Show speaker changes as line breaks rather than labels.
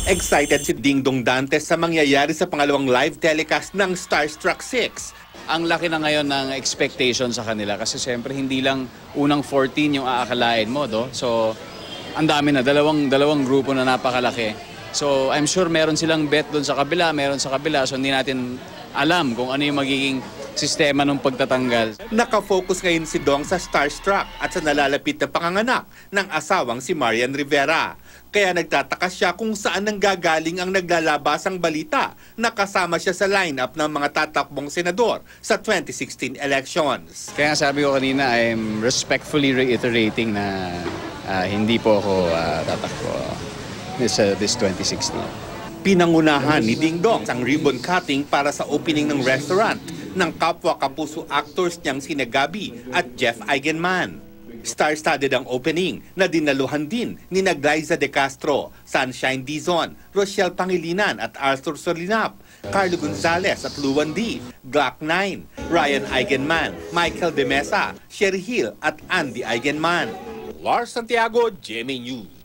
Excited si Dingdong Dantes sa mangyayari sa pangalawang live telecast ng Starstruck 6.
Ang laki na ngayon ng expectation sa kanila kasi siyempre hindi lang unang 14 yung aakalain mo, do? So, ang dami na, dalawang grupo na napakalaki. So, I'm sure meron silang bet doon sa kabila, meron sa kabila. So, hindi natin alam kung ano yung magiging sistema ng pagtatanggal.
Nakafocus ngayon si Dong sa Starstruck at sa nalalapit na panganganak ng asawang si Marian Rivera. Kaya nagtataka siya kung saan nanggagaling ang naglalabasang balita na kasama siya sa lineup ng mga tatakbong senador sa 2016 elections.
Kaya sabi ko kanina, I'm respectfully reiterating na hindi po ako tatakbo this 2016.
Pinangunahan ni Ding Dong ang ribbon cutting para sa opening ng restaurant ng kapwa kapuso actors niyang sina Gabby at Jeff Eigenman. Star-studded ang opening na dinaluhan din ni Glyza De Castro, Sunshine Dizon, Rochelle Pangilinan at Arthur Solinap, Carlo Gonzalez at Luan D, Glock 9, Ryan Eigenman, Michael De Mesa, Sherry Hill at Andy Eigenman. Lars Santiago, GMA News.